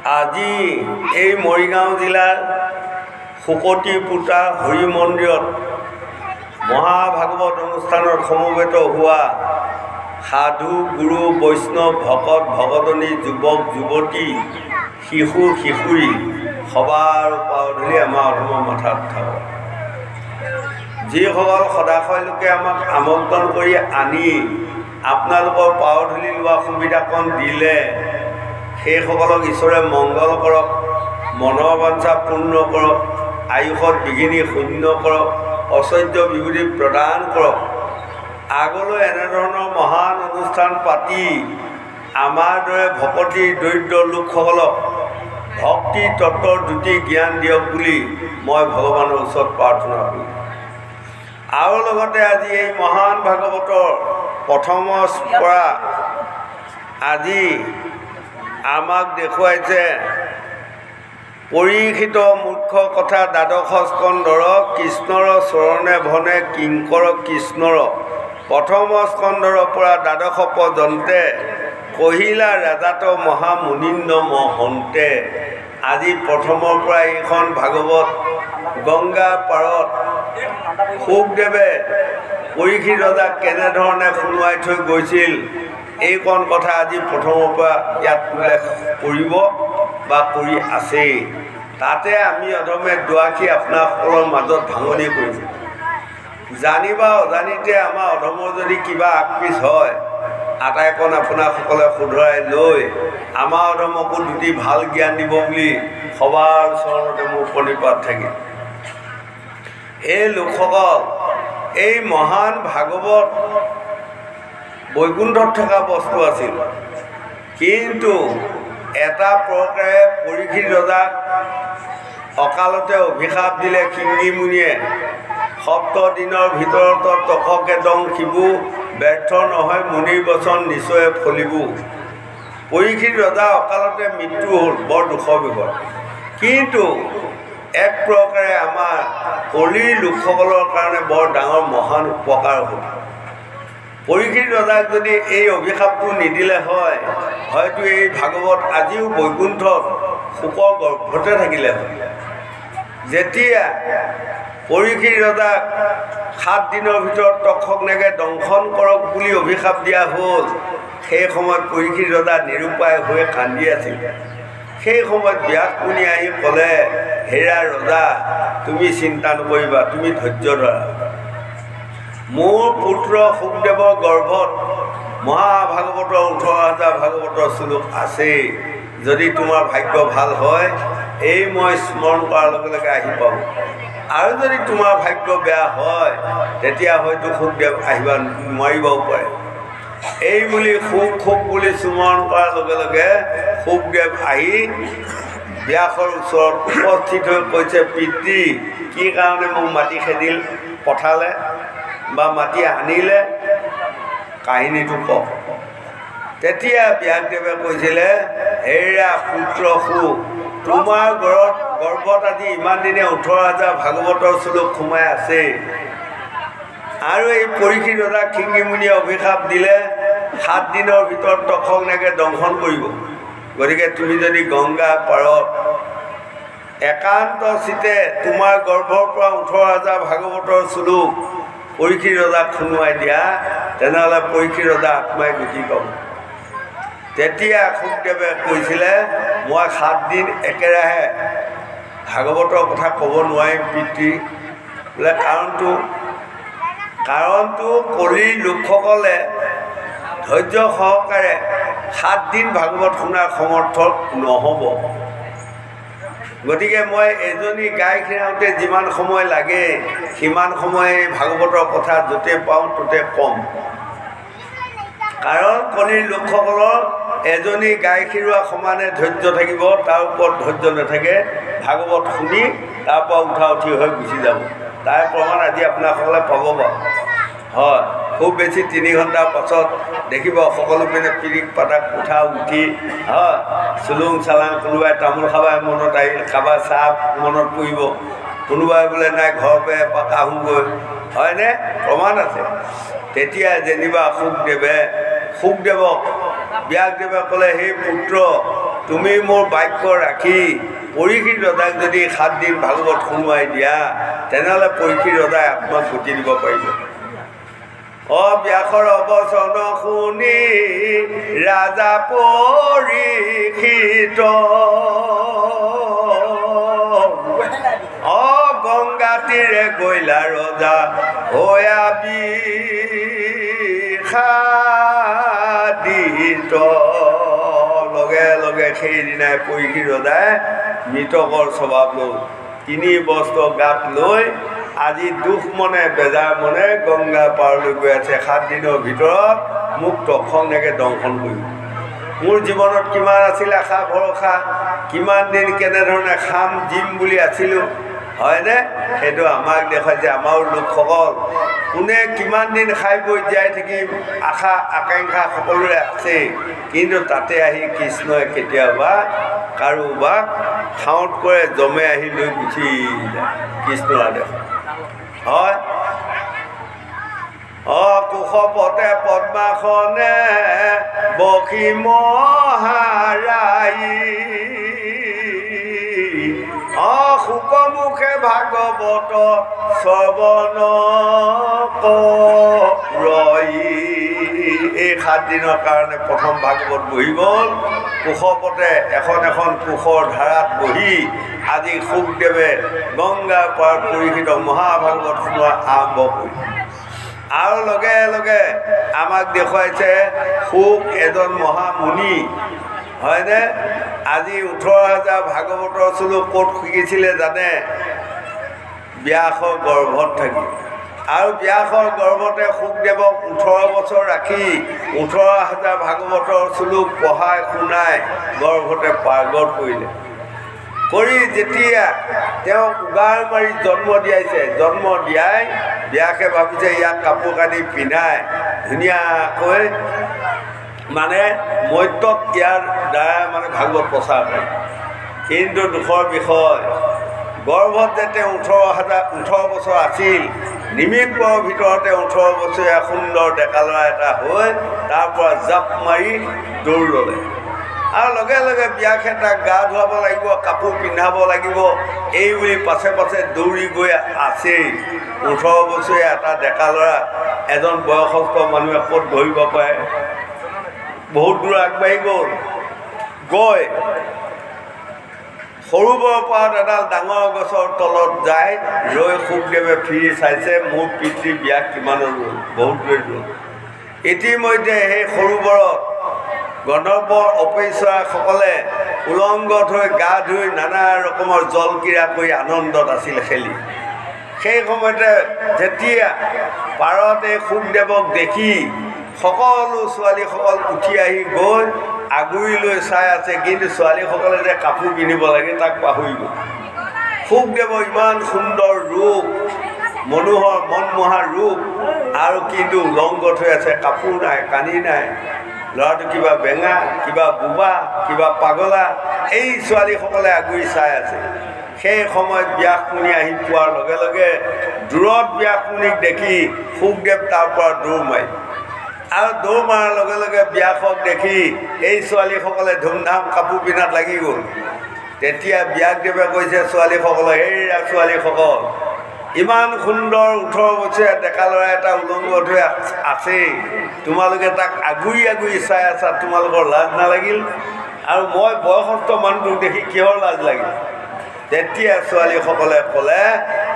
আজি এই মৰিগাঁও জিলাৰ শুকতিপুতা হৰি মন্দিৰত মহাভাগৱত অনুষ্ঠানত সমবেত হোৱা সাধু গুৰু বৈষ্ণৱ ভকত ভগতনী যুৱক যুৱতী শিশু কিশোৰী সবাৰ পাৱধূলি আমাৰ অধমৰ মাথাত উঠাব। যিসকল সদাশয় লোকে আমাক আমন্ত্ৰণ কৰি আনি আপোনালোকৰ পাৱধূলি লোৱা সুবিধাকণ দিলে সেইসকলক ঈশ্বৰে মংগল কৰক, মনৰ বাঞ্ছা পূৰ্ণ কৰক, আয়ুষত বিঘিনি শূন্য কৰক, ঐশ্বৰ্য বিভূতি প্ৰদান কৰক। আগলৈ এনেধৰণৰ মহান অনুষ্ঠান পাতি আমাৰ দৰে ভকতি দৰিদ্ৰ লোকসকলক ভক্তি তত্ত্বৰ জ্যোতি জ্ঞান দিয়ক বুলি মই ভগৱানৰ ওচৰত প্ৰাৰ্থনা কৰোঁ। আৰু লগতে আজি এই মহান ভাগৱতৰ প্ৰথমৰ পৰা আজি আমাক দেখুৱাইছে পৰীক্ষিত মুখ্য কথা দ্বাদশ স্কন্ধৰ কৃষ্ণৰ চৰণে ভনে কিংকৰ কৃষ্ণৰ প্ৰথম স্কন্ধৰ পৰা দ্বাদশ পৰ্যন্তে কহিলা ৰাজাত মহামুনীন্দ্ৰ মহন্তে। আজি প্ৰথমৰ পৰা এইখন ভাগৱত গংগা পাৰত শুকদেৱে পৰীক্ষিত ৰজাক কেনেধৰণে শুনোৱাই থৈ গৈছিল এইকণ কথা আজি প্ৰথমৰ পৰা ইয়াত উল্লেখ কৰিব বা কৰি আছেই। তাতে আমি অধমে দুআষী আপোনাসকলৰ মাজত ভাঙনি কৰিছোঁ। জানি বা অজানিতে আমাৰ অধমৰ যদি কিবা আগপিছ হয় আটাইকণ আপোনাসকলে শুধৰাই লৈ আমাৰ অধমকো দুটি ভাল জ্ঞান দিব বুলি সবাৰ ওচৰতে মোৰ প্ৰণিপাত থাকিল। এই লোকসকল এই মহান ভাগৱত বৈকুণ্ঠত থকা বস্তু আছিল, কিন্তু এটা প্ৰকাৰে পৰীক্ষিত ৰজাক অকালতে অভিশাপ দিলে শিংগী মুনিয়ে। 7 দিনৰ ভিতৰত তখকে দং শিবু ব্যৰ্থ নহয় মুনিৰ বচন নিশ্চয় ফলিবু। পৰীক্ষিত ৰজা অকালতে মৃত্যু হ'ল, বৰ দুখৰ বিষয়। কিন্তু এক প্ৰকাৰে আমাৰ কলিৰ লোকসকলৰ কাৰণে বৰ ডাঙৰ মহান উপকাৰ হ'ল। পৰীক্ষিত ৰজাক যদি এই অভিশাপটো নিদিলে হয় হয়তো এই ভাগৱত আজিও বৈকুণ্ঠত শোকৰ গৰ্ভতে থাকিলে হয়। যেতিয়া পৰীক্ষিত ৰজাক 7 দিনৰ ভিতৰত তক্ষকনেকে দংশন কৰক বুলি অভিশাপ দিয়া হ'ল, সেই সময়ত পৰীক্ষিত ৰজা নিৰুপায় হৈ কান্দি আছিল। সেই সময়ত ব্যাস মুনি আহি ক'লে, হেৰা ৰজা তুমি চিন্তা নকৰিবা, তুমি ধৈৰ্য ধৰা। মোৰ পুত্ৰ শুকদেৱৰ গৰ্ভত মহাভাগৱতৰ 18,000 ভাগৱতৰ শ্লোক আছেই। যদি তোমাৰ ভাগ্য ভাল হয় এই মই স্মৰণ কৰাৰ লগে লগে আহি পাব, আৰু যদি তোমাৰ ভাগ্য বেয়া হয় তেতিয়া হয়তো শুকদেৱ আহিব নোৱাৰিবও পাৰে। এই বুলি শুক বুলি স্মৰণ কৰাৰ লগে লগে শুকদেৱ আহি ব্যাসৰ ওচৰত উপস্থিত হৈ কৈছে, পিতৃ কি কাৰণে মোক মাটি খেদিল পঠালে বা মাটি আনিলে, কাহিনীটো কওক। তেতিয়া ব্যাসদেৱে কৈছিলে, হেৰা পুত্ৰ শুক, তোমাৰ গৰ্ভত আজি ইমান দিনে 18,000 ভাগৱতৰ শ্লোক সোমাই আছে, আৰু এই পৰীক্ষিত ৰজাক শিংগী মুনিয়ে অভিশাপ দিলে 7 দিনৰ ভিতৰত তক্ষকনেকে দংশন কৰিব। গতিকে তুমি যদি গংগা পাৰত একান্ত চিতে তোমাৰ গৰ্ভৰ পৰা 18,000 ভাগৱতৰ শ্লোক পৰীক্ষিত ৰজাক শুনোৱাই দিয়া তেনেহ'লে পৰীক্ষিত ৰজা আত্মাই গতি পাব। তেতিয়া শুকদেৱে কৈছিলে, মই 7 দিন একেৰাহে ভাগৱতৰ কথা ক'ব নোৱাৰিম পিতৃ। বোলে কাৰণটো কলিৰ লোকসকলে ধৈৰ্য সহকাৰে 7 দিন ভাগৱত শুনাৰ সমৰ্থ নহ'ব। গতিকে মই এজনী গাই খীৰাওঁতে যিমান সময় লাগে সিমান সময় ভাগৱতৰ কথা য'তে পাওঁ ত'তে ক'ম। কাৰণ কলিৰ লোকসকলৰ এজনী গাই খীৰোৱা সমানে ধৈৰ্য থাকিব, তাৰ ওপৰত ধৈৰ্য নাথাকে। ভাগৱত শুনি তাৰপৰা উঠা উঠি হৈ গুচি যাব। তাৰ প্ৰমাণ আজি আপোনাসকলে পাব বাৰু। হয়, খুব বেছি 3 ঘণ্টাৰ পাছত দেখিব সকলো পিনে পিৰিক পাতাক উঠা উঠি, হয়, চুলুং চালাং, কোনোবাই তামোল খাবাই মনত আহিল, খাবা চাহ মনত পৰিব, কোনোবাই বোলে নাই ঘৰৰ পৰা এপাক আহোঁগৈ, হয়নে? প্ৰমাণ আছে। তেতিয়া যেনিবা শুকদেৱক ব্যাসদেৱে ক'লে, সেই পুত্ৰ তুমি মোৰ বাক্য ৰাখি পৰীক্ষিত ৰজাক যদি 7 দিন ভাগৱত শুনোৱাই দিয়া তেনেহ'লে পৰীক্ষিত ৰজাই আত্মাক গতি দিব পাৰিব। ব্যাসৰ অৱচন শুনি ৰাজা পৰীক্ষিত গংগা তীৰে গৈলা ৰজা হৈয়া বিষাদিত। লগে লগে সেইদিনাই পৰীক্ষিত ৰজাই মৃতকৰ স্বভাৱ লৈ 3 বস্ত্ৰ গাত লৈ আজি দুখ মনে বেজাৰ মনে গংগা পাৰলৈ গৈ আছে। 7 দিনৰ ভিতৰত মোক তৎক্ষণাতে দংশন কৰিব। মোৰ জীৱনত কিমান আছিল আশা ভৰসা, কিমান দিন কেনেধৰণে খাম জিম বুলি আছিলোঁ, হয়নে? সেইটো আমাক দেখুৱাইছে। আমাৰো লোকসকল কোনে কিমান দিন খাই বৈ জীয়াই থাকিম আশা আকাংক্ষা সকলোৰে আছে, কিন্তু তাতে আহি কৃষ্ণই কেতিয়াবা কাৰোবাক খাওঁত কৰে জমে আহি লৈ গুচি যায়। কৃষ্ণৰ আদেশ হয়। কুশপতে পদ্মাসনে বসি মহাৰাই শুকমুখে ভাগৱত শ্ৰৱণ ৰই। এই 7 দিনৰ কাৰণে প্ৰথম ভাগৱত বহি গ'ল। কুশপতে এখন এখন কুশৰ ধাৰাত বহি আজি শুকদেৱে গংগাৰ পাৰ পৰীক্ষিত মহাভাগৱত শুনোৱা আৰম্ভ কৰিলে। আৰু লগে লগে আমাক দেখুৱাইছে শুক এজন মহামুনি, হয়নে? আজি 18,000 ভাগৱতৰ শ্লোক ক'ত শিকিছিলে জানে? ব্যাসৰ গৰ্ভত থাকি। আৰু ব্যাসৰ গৰ্ভতে শুকদেৱক 18 বছৰ ৰাখি 18,000 ভাগৱতৰ শ্লোক পঢ়াই শুনাই গৰ্ভতে পাৰ্গত কৰিলে। কৰি যেতিয়া তেওঁক উগাৰ মাৰি জন্ম দিয়াইছে, জন্ম দিয়াই ব্যাসে ভাবিছে ইয়াক কাপোৰ কানি পিন্ধাই ধুনীয়াকৈ মানে মত্যক ইয়াৰ দ্বাৰা মানে ভাগৱত প্ৰচাৰ কৰে। কিন্তু দুখৰ বিষয়, গৰ্ভত যে তেওঁ 18 বছৰ আছিল, নিমিষৰ ভিতৰতে 18 বছৰীয়া সুন্দৰ ডেকা ল'ৰা এটা হৈ তাৰ পৰা জাপ মাৰি দৌৰ ল'লে। আৰু লগে লগে ব্যাসে তাক গা ধুৱাব লাগিব, কাপোৰ পিন্ধাব লাগিব, এই বুলি পাছে পাছে দৌৰি গৈ আছেই। 18 বছৰীয়া এটা ডেকা ল'ৰা এজন বয়সস্থ মানুহে ক'ত ধৰিব পাৰে? বহুত দূৰ আগবাঢ়ি গ'ল। গৈ সৰুবৰ পাৰত এডাল ডাঙৰ গছৰ তলত যায় ৰৈ শুকদেৱে ফিৰি চাইছে মোৰ পিতৃ ব্যাস কিমানৰ ৰ'ল, বহুত দূৰ ৰ'ল। ইতিমধ্যে সেই সৰুবৰত গন্ধৰ্বৰ অপেশ্বৰাসকলে উলংগত হৈ গা ধুই নানা ৰকমৰ জলক্ৰীড়া কৰি আনন্দত আছিল খেলি। সেই সময়তে যেতিয়া পাৰত এই শুকদেৱক দেখি সকলো ছোৱালীসকল উঠি আহি গৈ আগুৰি লৈ চাই আছে, কিন্তু ছোৱালীসকলে যে কাপোৰ পিন্ধিব লাগে তাক পাহৰি গ'ল। শুকদেৱৰ ইমান সুন্দৰ ৰূপ, মনোহৰ মনমোহা ৰূপ, আৰু কিন্তু উলংগত হৈ আছে, কাপোৰ নাই, কানি নাই। ল'ৰাটো কিবা বেঙা, কিবা বোবা, কিবা পাগলা, এই ছোৱালীসকলে আগুৰি চাই আছে। সেই সময়ত ব্যাসমুনি আহি পোৱাৰ লগে লগে দূৰত ব্যাসমুনিক দেখি শুকদেৱ তাৰ পৰা দৌৰ মাৰি, আৰু দৌৰ মৰাৰ লগে লগে ব্যাসক দেখি এই ছোৱালীসকলে ধুমধাম কাপোৰ পিন্ধাত লাগি গ'ল। তেতিয়া ব্যাসদেৱে কৈছে ছোৱালীসকলক, এইয়া ছোৱালীসকল, ইমান সুন্দৰ 18 বছৰীয়া ডেকা ল'ৰা এটা উলংগত হৈ আছেই, তোমালোকে তাক আগুৰি আগুৰি চাই আছা, তোমালোকৰ লাজ নালাগিল? আৰু মই বয়সস্থ মানুহটোক দেখি কিহৰ লাজ লাগিল? তেতিয়া ছোৱালীসকলে ক'লে,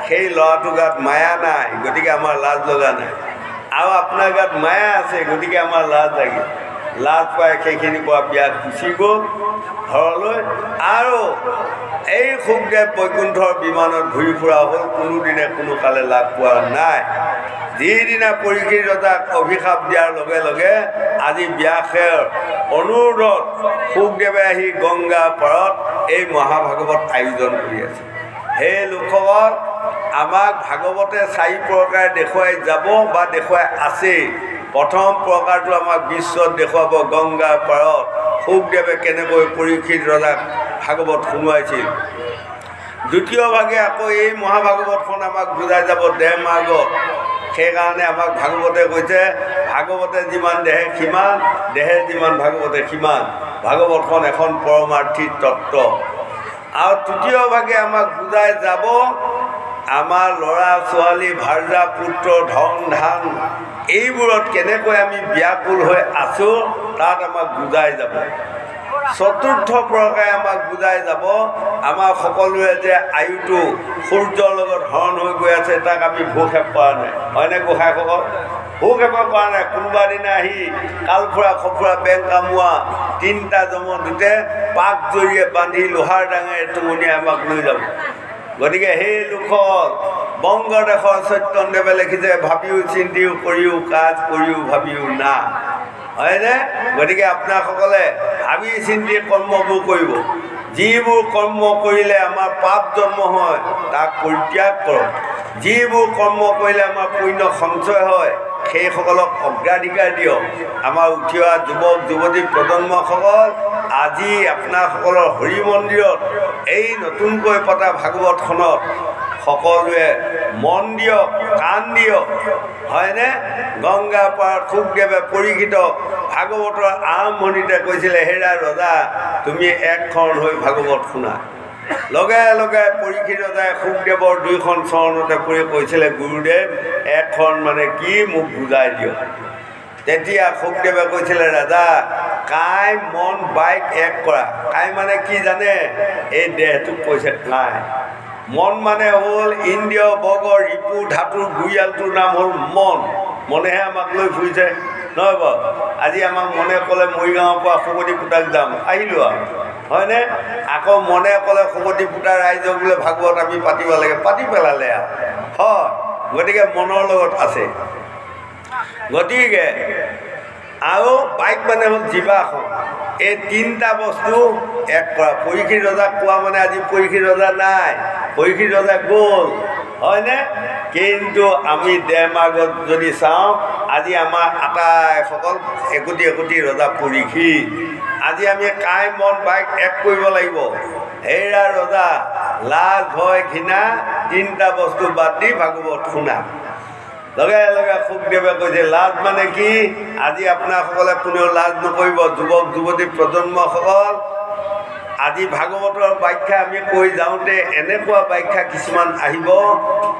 সেই ল'ৰাটোৰ গাত মায়া নাই, গতিকে আমাৰ লাজ লগা নাই, আৰু আপোনাৰ গাত মায়া আছে, গতিকে আমাৰ লাজ লাগিল। লাজ পাই সেইখিনিৰ পৰা ব্যাস গুচি গ'ল ঘৰলৈ। আৰু এই শুকদেৱ বৈকুণ্ঠৰ বিমানত ঘূৰি ফুৰা হ'ল, কোনোদিনে কোনো কালে লাভ পোৱা নাই। যিদিনা পৰীক্ষিত ৰজাক অভিশাপ দিয়াৰ লগে লগে আজি ব্যাসৰ অনুৰোধত শুকদেৱে আহি গংগা পাৰত এই মহাভাগৱত আয়োজন কৰি আছে। সেই লোকসকল আমাক ভাগৱতে 4 প্ৰকাৰে দেখুৱাই যাব বা দেখুৱাই আছে। প্ৰথম প্ৰকাৰটো আমাক বিশ্বত দেখুৱাব গংগাৰ পাৰত শুকদেৱে কেনেকৈ পৰীক্ষিত ৰজাক ভাগৱত শুনোৱাইছিল। দ্বিতীয় ভাগে আকৌ এই মহাভাগৱতখন আমাক বুজাই যাব 1.5 মাহ আগত। সেইকাৰণে আমাক ভাগৱতে কৈছে, ভাগৱতে যিমান দেহে সিমান, দেহে যিমান ভাগৱতে সিমান। ভাগৱতখন এখন পৰমাৰ্থী তত্ত্ব। আৰু তৃতীয় ভাগে আমাক বুজাই যাব আমাৰ ল'ৰা ছোৱালী ভাৰ্যা পুত্ৰ ধন ধান এইবোৰত কেনেকৈ আমি ব্যাকুল হৈ আছোঁ তাত আমাক বুজাই যাব। চতুৰ্থ প্ৰকাৰে আমাক বুজাই যাব আমাৰ সকলোৱে যে আয়ুটো সূৰ্যৰ লগত হৰণ হৈ গৈ আছে, তাক আমি ভূক্ষেপ কৰা নাই, হয়নে গোসাঁইসকল? ভূক্ষেপ কৰা নাই। কোনোবা দিনা আহি কালফুৰা খফুৰা বেং কামোৱা তিনিটা জমদূতে পাক জৰিয়ে বান্ধি লোহাৰ ডাঙেৰে টুমনিয়াই আমাক লৈ যাব। গতিকে সেই লোকসকল বংগদেশৰ চৈতন্যদেৱে লিখিছে, ভাবিও চিন্তিও কৰিও কাজ কৰিও ভাবিও না, হয়নে? গতিকে আপোনাসকলে ভাবি চিন্তি কৰ্মবোৰ কৰিব। যিবোৰ কৰ্ম কৰিলে আমাৰ পাপ জন্ম হয় তাক পৰিত্যাগ কৰক। যিবোৰ কৰ্ম কৰিলে আমাৰ পুণ্য সঞ্চয় হয় সেইসকলক অগ্ৰাধিকাৰ দিয়ক। আমাৰ উঠি অহা যুৱক যুৱতী প্ৰজন্মসকল আজি আপোনাসকলৰ হৰি মন্দিৰত এই নতুনকৈ পতা ভাগৱতখনত সকলোৱে মন দিয়ক, কাণ দিয়ক, হয়নে? গংগা পাৰত শুকদেৱে পৰীক্ষিত ভাগৱতৰ আৰম্ভণিতে কৈছিলে, হেৰা ৰজা তুমি একখন হৈ ভাগৱত শুনা। লগে লগে পৰীক্ষিত ৰজাই শুকদেৱৰ দুইখন চৰণতে পৰি কৈছিলে, গুৰুদেৱ এখন মানে কি মোক বুজাই দিয়ক। তেতিয়া শুকদেৱে কৈছিলে, ৰাজা কাই মন বাইক এক কৰা। কাই মানে কি জানে? এই দেহটোক কৈছে কাই। মন মানে হ'ল ইন্দ্ৰিয় বৰ্গৰ ৰিপু ধাতুৰ গুৰিয়ালটোৰ নাম হ'ল মন। মনেহে আমাক লৈ ফুৰিছে, নহয় বাৰু? আজি আমাক মনে ক'লে মৰিগাঁৱৰ পৰা শুকতি পুতাক যাম, আহিলোঁ আৰু, হয়নে? আকৌ মনে ক'লে শুকতি পুতা ৰাইজক বোলে ভাগৱত আমি পাতিব লাগে, পাতি পেলালে আৰু, হয়। গতিকে মনৰ লগত আছে। গতিকে আৰু বাইক মানে হ'ল জীৱাসন। এই তিনিটা বস্তু এক কৰা। পৰীক্ষিত ৰজাক কোৱা মানে আজি পৰীক্ষিত ৰজা নাই, পৰীক্ষিত ৰজা গ'ল, হয়নে? কিন্তু আমি দেহমাৰ্গত যদি চাওঁ আজি আমাৰ আটাইসকল একোটি একোটি ৰজা পৰীক্ষিত। আজি আমি কাই মন বাইক এক কৰিব লাগিব। হেৰা ৰজা লাজ ভয় ঘৃণা তিনিটা বস্তু বাদ দি ভাগৱত শুনা। লগে লগে শুকদেৱে কৈছে, লাজ মানে কি? আজি আপোনাসকলে কোনেও লাজ নকৰিব। যুৱক যুৱতী প্ৰজন্মসকল আজি ভাগৱতৰ ব্যাখ্যা আমি কৈ যাওঁতে এনেকুৱা ব্যাখ্যা কিছুমান আহিব,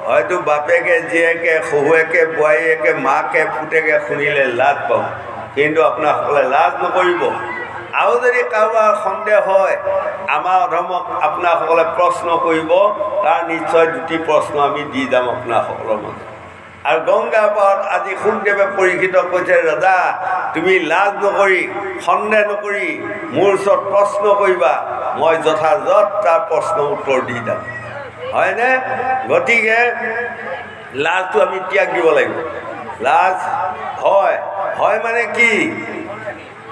হয়তো বাপেকে জীয়েকে শহুৱেকে বোৱাৰীয়েকে মাকে পুতেকে শুনিলে লাজ পাব, কিন্তু আপোনাসকলে লাজ নকৰিব। আৰু যদি কাৰোবাৰ সন্দেহ হয় আমাৰ অধৰ্মক আপোনাসকলে প্ৰশ্ন কৰিব, তাৰ নিশ্চয় দুটি প্ৰশ্ন আমি দি যাম আপোনাসকলৰ মাজত। আৰু গংগা পাৰত আজি শুকদেৱে পৰীক্ষিত কৈছে, ৰজা তুমি লাজ নকৰি সন্দেহ নকৰি মোৰ ওচৰত প্ৰশ্ন কৰিবা, মই যথাযথ তাৰ প্ৰশ্নৰ উত্তৰ দি যাম, হয়নে? গতিকে লাজটো আমি ত্যাগ দিব লাগিব। লাজ হয় হয় মানে কি?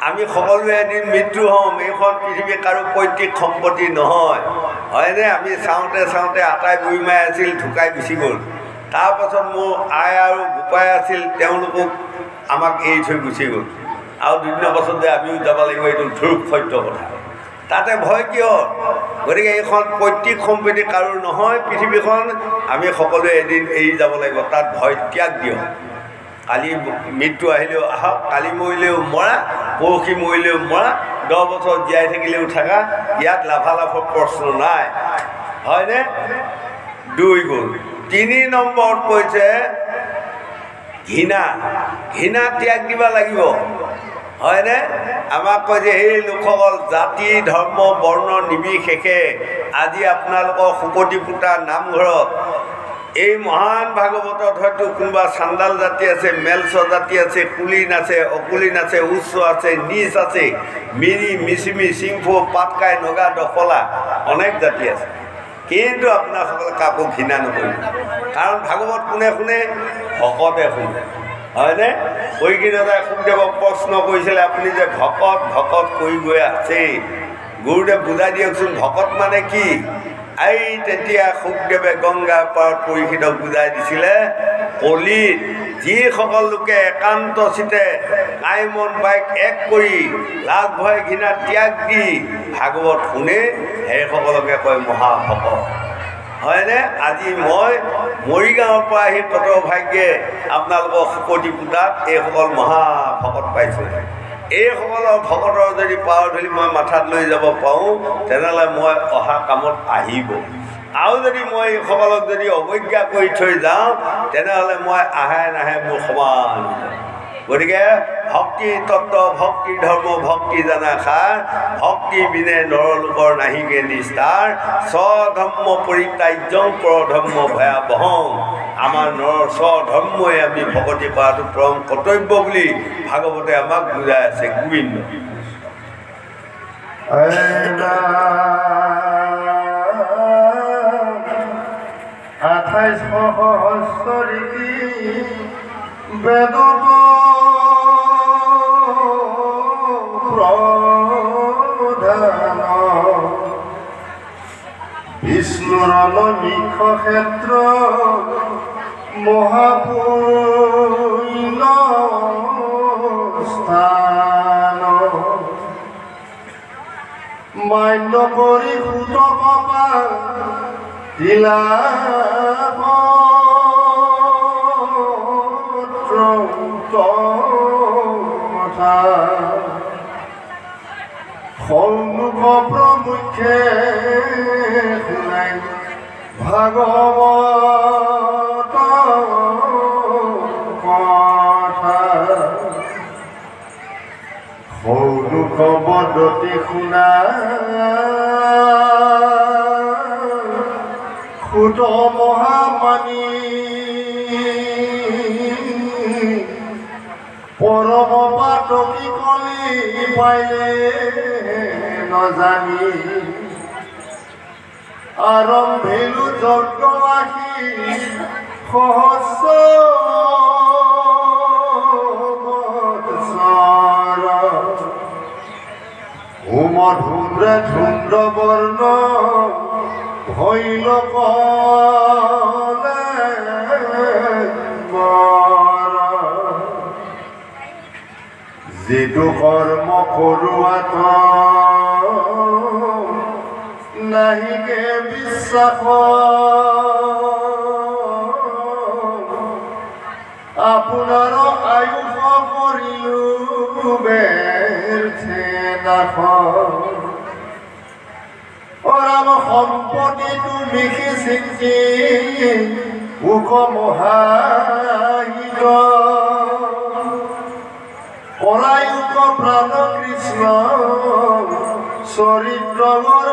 আমি সকলোৱে এদিন মৃত্যু হ'ম। এইখন পৃথিৱী কাৰো পৈতৃক সম্পত্তি নহয়, হয়নে? আমি চাওঁতে চাওঁতে আটাই বুঢ়ীমাই আছিল, ঢুকাই গুচি গ'ল। তাৰপাছত মোৰ আই আৰু বোপাই আছিল, তেওঁলোকক আমাক এৰি থৈ গুচি গ'ল। আৰু দুদিনৰ পাছত যে আমিও যাব লাগিব, এইটো ধ্ৰুৱ সত্য কথা। তাতে ভয় কিয়? গতিকে এইখন পৈতৃক সম্পত্তি কাৰো নহয় পৃথিৱীখন, আমি সকলোৱে এদিন এৰি যাব লাগিব। তাত ভয় ত্যাগ দিয়ক। কালি মৃত্যু আহিলেও আহক, কালি মৰিলেও মৰা, পৰহি মৰিলেও মৰা, 10 বছৰ জীয়াই থাকিলেও থাকা, ইয়াত লাভালাভৰ প্ৰশ্ন নাই, হয়নে? 2 গ'ল। 3 নম্বৰত কৈছে ঘৃণা। ঘৃণা ত্যাগ দিব লাগিব, হয়নে? আমাক কয় যে সেই লোকসকল জাতি ধৰ্ম বৰ্ণ নিৰ্বিশেষে আজি আপোনালোকৰ শুকতি পুতা নামঘৰত এই মহান ভাগৱতত হয়তো কোনোবা চাণ্ডাল জাতি আছে, মেলছ জাতি আছে, কুলীন আছে, অকুলীন আছে, উচ্চ আছে, নিচ আছে, মিৰি মিচিমি চিংফু পাটকাই নগা দফলা অনেক জাতি আছে। কিন্তু আপোনাসকলে কাকো ঘৃণা নকৰিব, কাৰণ ভাগৱত কোনে শুনে? ভকতে শুনে, হয়নে? পৰীক্ষিত ৰজাই শুকদেৱক প্ৰশ্ন কৰিছিলে, আপুনি যে ভকত ভকত কৰি গৈ আছে, গুৰুদেৱ বুজাই দিয়কচোন ভকত মানে কি? এই তেতিয়া শুকদেৱে গংগাৰ পাৰত পৰীক্ষিতক বুজাই দিছিলে, কলিত যিসকল লোকে একান্ত চিতে কাই মন বাইক এক কৰি লাজ ভয় ঘৃণা ত্যাগ দি ভাগৱত শুনে, সেইসকলকে কয় মহাভকত, হয়নে? আজি মই মৰিগাঁৱৰ পৰা আহি কত ভাগ্যে আপোনালোকৰ শুকতি পুতাত এইসকল মহাভকত পাইছোঁ। এইসকলৰ ভকতৰ যদি পাৱাৰ ধৰি মই মাথাত লৈ যাব পাৰোঁ তেনেহ'লে মই অহা কামত আহিব। আৰু যদি মই এইসকলক যদি অৱজ্ঞা কৰি থৈ যাওঁ তেনেহ'লে মই আহে নাহে মোৰ সমান। গতিকে ভক্তি তত্ত্ব ভক্তি ধৰ্ম ভক্তি জানা সাৰ ভক্তি বিনে নৰলোকৰ নাহিকে নিস্তাৰ স্বধৰ্ম পৰিত্যাজ্যং পৰধৰ্ম ভয়াবহং। আমাৰ স্বধৰ্মই আমি ভকতি কৰাটো পৰম কৰ্তব্য বুলি ভাগৱতে আমাক বুজাই আছে। গোবিন্দ 28 সহস্ৰী বেদত প্ৰধান বিষ্ণুৰ নৈমিষ ক্ষেত্ৰ মহাপুণ্য স্থান মান্য কৰি সুত পাপা দিলা কথা সন্মুখ প্ৰমুখে শুনাই ভাগৱত কথা সন্মুখ পদ্ধতি শুনা সুত মহামানী পৰম পাতকি কলি পাইলে নজানি আৰম্ভিলো যজ্ঞ আহি সহস্ৰ উমধুম্ৰে ধুম্ৰ বৰ্ণ হইল যিটো কৰ্ম কৰোৱাত নাহিকে বিশ্বাস আপোনাৰ আয়ুষ কৰিলো ব্যৰ্থে নাশ অৰাম সম্পত্তিটো লিখি চিন্তি উক মহাহিত পৰায়ুক প্ৰাণ কৃষ্ণ চৰিত্ৰৰ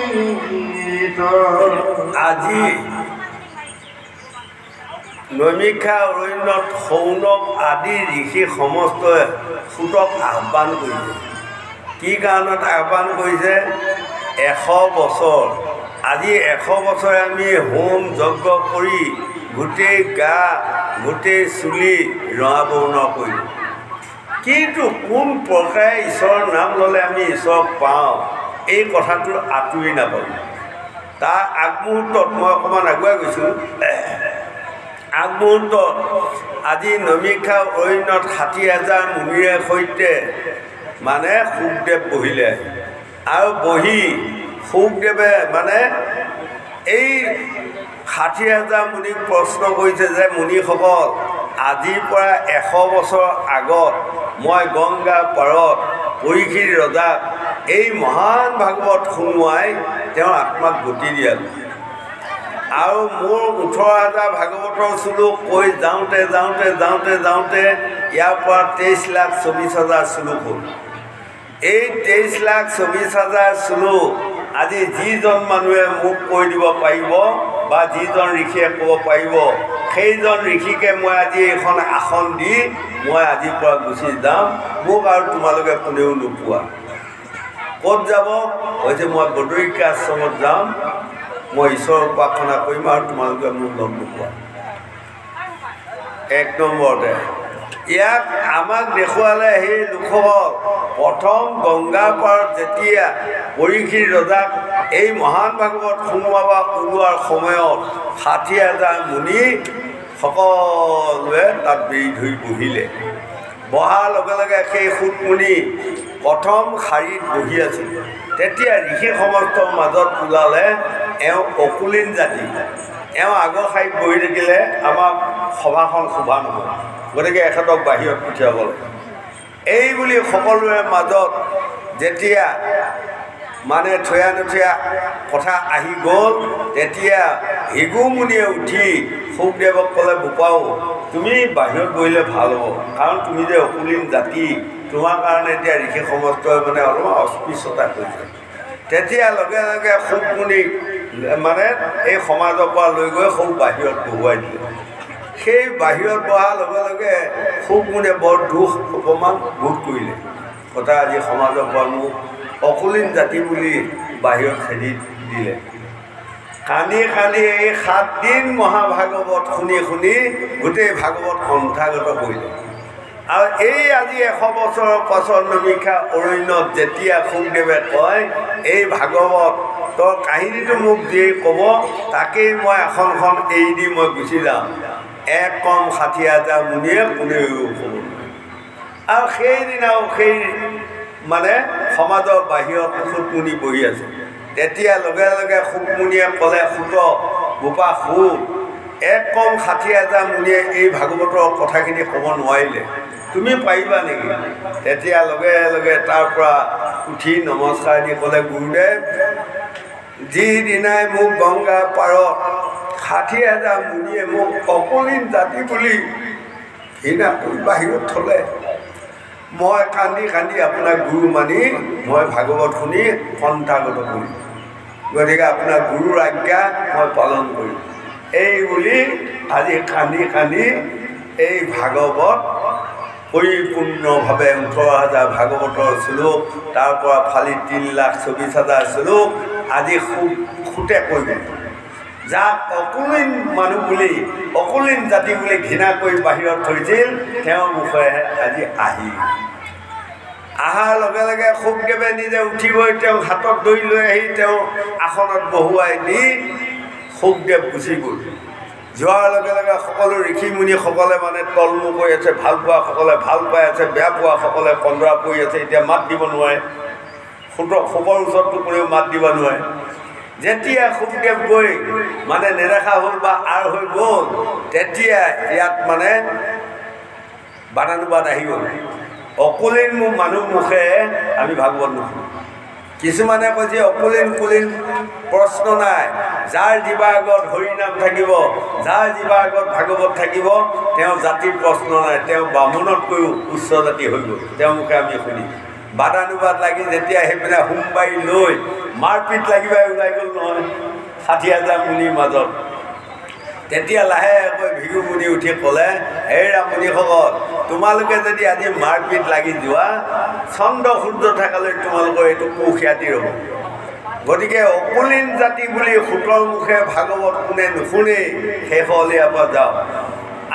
গীত। আজি নৈমিষা অৰণ্যত সৌনক আদি ঋষি সমস্তই সুতক আহ্বান কৰিছে। কি কাৰণত আহ্বান কৰিছে? 100 বছৰ আজি 100 বছৰে আমি হোম যজ্ঞ কৰি গোটেই গা গোটেই চুলি ৰঙা বৰ্ণ কৰিলোঁ, কিন্তু কোন প্ৰকাৰে ঈশ্বৰৰ নাম ল'লে আমি ঈশ্বৰক পাওঁ এই কথাটো আঁতৰি নাপালোঁ। তাৰ আগমুহূৰ্তত মই অকণমান আগুৱাই গৈছোঁ। আগমুহূৰ্তত আজি নৈমিষা অৰণ্যত 60,000 মুনিৰে সৈতে মানে শুকদেৱ বহিলে আৰু বহি শুকদেৱে মানে এই 60,000 মুনিক প্ৰশ্ন কৰিছে যে মুনিসকল, আজিৰ পৰা 100 বছৰ আগত মই গংগাৰ পাৰত পৰীক্ষিত ৰজাক এই মহান ভাগৱত শুনোৱাই তেওঁৰ আত্মাক গতি দিয়ালোঁ আৰু মোৰ 18,000 ভাগৱতৰ শ্লোক কৈ যাওঁতে যাওঁতে যাওঁতে যাওঁতে ইয়াৰ পৰা 23,24,000 শ্লোক হ'ল। এই 23,24,000 শ্লোক আজি যিজন মানুহে মোক কৈ দিব পাৰিব বা যিজন ঋষিয়ে ক'ব পাৰিব সেইজন ঋষিকে মই আজি এইখন আসন দি মই আজিৰ পৰা গুচি যাম, মোক আৰু তোমালোকে কোনেও নোপোৱা। ক'ত যাব? হৈছে মই বদৰিকা আশ্ৰমত যাম, মই ঈশ্বৰৰ উপাসনা কৰিম আৰু তোমালোকে মোক লগ নোপোৱা। 1 নম্বৰতে ইয়াক আমাক দেখুৱালে সেই লোকসকল প্ৰথম গংগাৰ পাৰত যেতিয়া পৰীক্ষিত ৰজাক এই মহান ভাগৱত শুনোৱা বা ওলোৱাৰ সময়ত 60,000 মুনি সকলোৱে তাত বেৰি ধৰি বহিলে। বহাৰ লগে লগে সেই সুতমুনি প্ৰথম শাৰীত বহি আছিল। তেতিয়া ঋষি সমস্তৰ মাজত ওলালে এওঁ অকুলীন জাতি। এওঁ আগৰ শাৰীত বহি থাকিলে আমাৰ সভাখন শোভা নহয়, গতিকে এখেতক বাহিৰত পঠিয়াব লাগে। এই বুলি সকলোৰে মাজত যেতিয়া মানে থৈয়া নথৈয়া কথা আহি গ'ল, তেতিয়া হিগু মুনিয়ে উঠি শুকদেৱক ক'লে, বোপাও তুমি বাহিৰত বহিলে ভাল হ'ব, কাৰণ তুমি যে অকুলীন জাতি, তোমাৰ কাৰণে এতিয়া ঋষি সমস্তই মানে অলপমান অস্পৃশ্যতা কৰিছে। তেতিয়া লগে লগে শুকমুনিক মানে এই সমাজৰ পৰা লৈ গৈ সৌ বাহিৰত বহুৱাই দিলে। সেই বাহিৰত বহাৰ লগে লগে শুকমুনিয়ে বৰ দুখ অপমান বোধ কৰিলে। কথা আজি সমাজৰ পৰা মোক অকুলীন জাতি বুলি বাহিৰত খেদি দিলে। কান্দি কান্দি এই 7 দিন মহাভাগৱত শুনি শুনি গোটেই ভাগৱত কণ্ঠাগত কৰিলে। আৰু এই আজি 100 বছৰৰ পাছত নমিষা অৰণ্যত যেতিয়া শুকদেৱে কয়, এই ভাগৱতৰ কাহিনীটো মোক যিয়ে ক'ব, তাকেই মই আসনখন এৰি দি মই গুচি যাম। এক কম 60,000 মুনিয়ে কোনেও ক'ব। আৰু সেইদিনাও সেই মানে সমাজৰ বাহিৰত শুকমুনি বহি আছে। তেতিয়া লগে লগে শুকমুনিয়ে ক'লে, সুত বোপা শুক, এক কম 60,000 মুনিয়ে এই ভাগৱতৰ কথাখিনি ক'ব নোৱাৰিলে, তুমি পাৰিবা নেকি? তেতিয়া লগে লগে তাৰ পৰা উঠি নমস্কাৰ দি ক'লে, গুৰুদেৱ, যিদিনাই মোক গংগা পাৰত 60,000 মুনিয়ে মোক অকুলীন জাতি বুলি ঘৃণা কৰি বাহিৰত থ'লে, মই কান্দি কান্দি আপোনাক গুৰু মানি মই ভাগৱত শুনি কণ্ঠাগত কৰিম। গতিকে আপোনাৰ গুৰুৰ আজ্ঞা মই পালন কৰিম। এই বুলি আজি কান্দি কান্দি এই ভাগৱত পৰিপূৰ্ণভাৱে 18,000 ভাগৱতৰ শ্লোক, তাৰ পৰা ফালি 3,24,000 শ্লোক আজি সুতে কৈ গ'ল। যাক অকুলীন মানুহ বুলি, অকুলীন জাতি বুলি ঘৃণা কৰি বাহিৰত থৈছিল, তেওঁৰ মুখেৰে আজি অহাৰ লগে লগে শুকদেৱে নিজে উঠি গৈ তেওঁক হাতত ধৰি লৈ আহি তেওঁ আসনত বহুৱাই দি শুকদেৱ গুচি গ'ল। যোৱাৰ লগে লগে সকলো ঋষি মুনিসকলে মানে তলমূৰ কৰি আছে, ভাল পোৱাসকলে ভাল পাই আছে, বেয়া পোৱাসকলে কন্দৰা পৰি আছে, এতিয়া মাত দিব নোৱাৰে। শুকৰ ওচৰতো কোনেও মাত দিব নোৱাৰে। যেতিয়া শুকদেৱ গৈ মানে নেদেখা হ'ল বা আৰ হৈ গ'ল, তেতিয়া ইয়াত মানে বাদানুবাদ আহি গ'ল। অকুলীন মানুহ মুখে আমি ভাগৱত নুশুনো। কিছুমানে কয় যে অকুলীন কুলীন প্ৰশ্ন নাই, যাৰ জিভাৰ আগত হৰিনাম থাকিব, যাৰ জিভাৰ আগত ভাগৱত থাকিব, তেওঁ জাতিৰ প্ৰশ্ন নাই, তেওঁ বামুণতকৈও উচ্চ জাতি হৈ গ'ল, তেওঁৰ মুখে আমি শুনি। বাদানুবাদ লাগি যেতিয়া সেইপিনে সোমবাৰী লৈ মাৰপিট লাগিবাই ওলাই গ'ল নহয় 60,000 মুনিৰ মাজত। তেতিয়া লাহেকৈ ভিগু মুনি উঠি ক'লে, হে ৰামুনিসকল, তোমালোকে যদি আজি মাৰপিট লাগি যোৱা, চন্দ্ৰ সূৰ্য থকালৈ তোমালোকৰ এইটো কুখ্যাতি হ'ব। গতিকে অকুলীন জাতি বুলি সুতৰ মুখে ভাগৱত কোনে নুশুনেই, শেষলৈ ইয়াৰ পৰা যাওক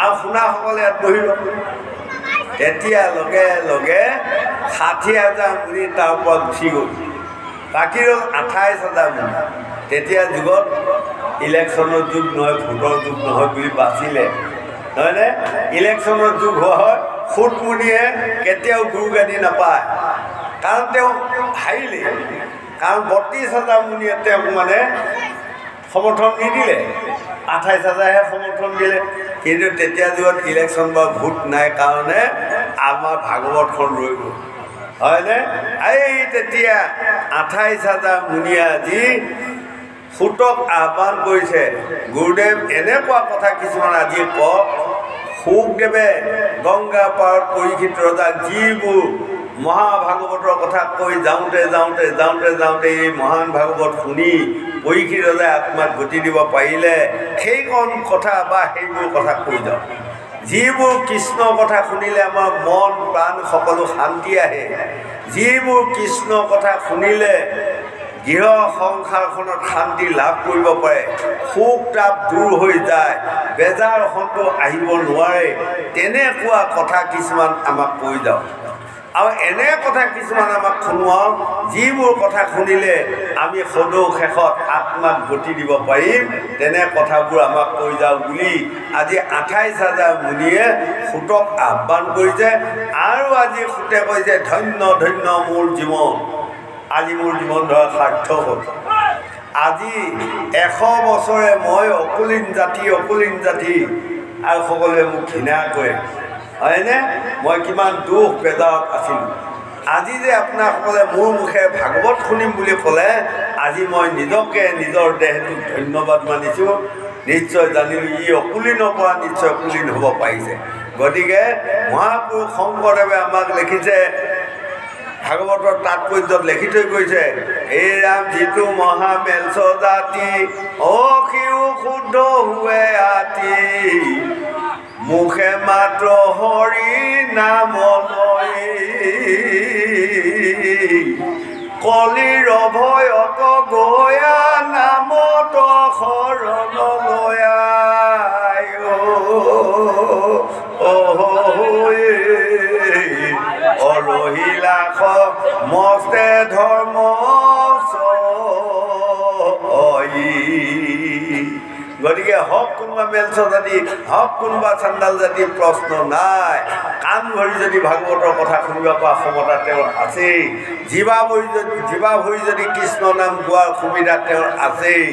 আৰু শুনাসকলে ইয়াত বহিব। তেতিয়া লগে লগে 60,000 মুনি তাৰ পৰা গুচি গ'ল, বাকী ৰ'ল 28,000 মুনি। তেতিয়া যুগত ইলেকশ্যনৰ যুগ নহয়, ভোটৰ যুগ নহয় বুলি বাচিলে, নহয়নে? ইলেকশ্যনৰ যুগ হোৱা হয়, শুকমুনিয়ে কেতিয়াও গুৰু গাদী নাপায়, কাৰণ তেওঁ হাৰিলে। কাৰণ 32,000 মুনিয়ে তেওঁক মানে সমৰ্থন নিদিলে, 28,000হে সমৰ্থন দিলে। কিন্তু তেতিয়া যুগত ইলেকশ্যন বা ভোট নাই কাৰণে আমাৰ ভাগৱতখন ৰৈ গ'ল, হয়নে? এই তেতিয়া 28,000 মুনিয়ে আজি সুতক আহ্বান কৰিছে, গুৰুদেৱ এনেকুৱা কথা কিছুমান আজি কওক। শুকদেৱে গংগা পাৰত পৰীক্ষিত ৰজাক যিবোৰ মহাভাগৱতৰ কথা কৈ যাওঁতে যাওঁতে যাওঁতে যাওঁতে এই মহান ভাগৱত শুনি পৰীক্ষিত ৰজাই আত্মাত গতি দিব পাৰিলে, সেইকণ কথা বা সেইবোৰ কথা কৈ যাওঁ। যিবোৰ কৃষ্ণৰ কথা শুনিলে আমাৰ মন প্ৰাণ সকলো শান্তি আহে, যিবোৰ কৃষ্ণৰ কথা শুনিলে গৃহ সংসাৰখনত শান্তি লাভ কৰিব পাৰে, শোক তাপ দূৰ হৈ যায়, বেজাৰ অসন্ত আহিব নোৱাৰে, তেনেকুৱা কথা কিছুমান আমাক কৈ যাওঁ। আৰু এনে কথা কিছুমান আমাক শুনোৱাওক, যিবোৰ কথা শুনিলে আমি সদৌ শেষত আত্মাত গতি দিব পাৰিম, তেনে কথাবোৰ আমাক কৈ যাওঁ বুলি আজি 28,000 মুনিয়ে সুতক আহ্বান কৰিছে। আৰু আজি সুতে কৈছে, ধন্য ধন্য মোৰ জীৱন, আজি মোৰ জীৱন ধৰা সাৰ্থক হ'ল। আজি 100 বছৰে মই অকুলীন জাতি আৰু সকলোৱে মোক ঘৃণা কৰে, হয়নে? মই কিমান দুখ বেজাৰত আছিলোঁ। আজি যে আপোনাসকলে মোৰ মুখে ভাগৱত শুনিম বুলি ক'লে, আজি মই নিজকে নিজৰ দেহটোক ধন্যবাদ মানিছোঁ। নিশ্চয় জানিলোঁ ই অকুলীনৰ পৰা নিশ্চয় কুলীন হ'ব পাৰিছে। গতিকে মহাপুৰুষ শংকৰদেৱে আমাক লিখিছে, ভাগৱতৰ তাৎপৰ্যত লিখি থৈ গৈছে, এই ৰাম যিটো মহামেলছ জাতি অসিও শুদ্ধ হুৱে আতি, মুখে মাত্ৰ হৰি নাম লয়, কলিৰ ভয়ত গয়া নামত শৰণ লয়া, অৰহিলাখ মস্তে ধৰ্ম গতিকে হওক কোনোবা মেলছ জাতি, হওক কোনোবা চাণ্ডাল জাতি, প্ৰশ্ন নাই। কাণ ভৰি যদি ভাগৱতৰ কথা শুনিব পৰা ক্ষমতা তেওঁৰ আছেই, জীৱা ভৰি যদি কৃষ্ণ নাম গোৱাৰ সুবিধা তেওঁৰ আছেই,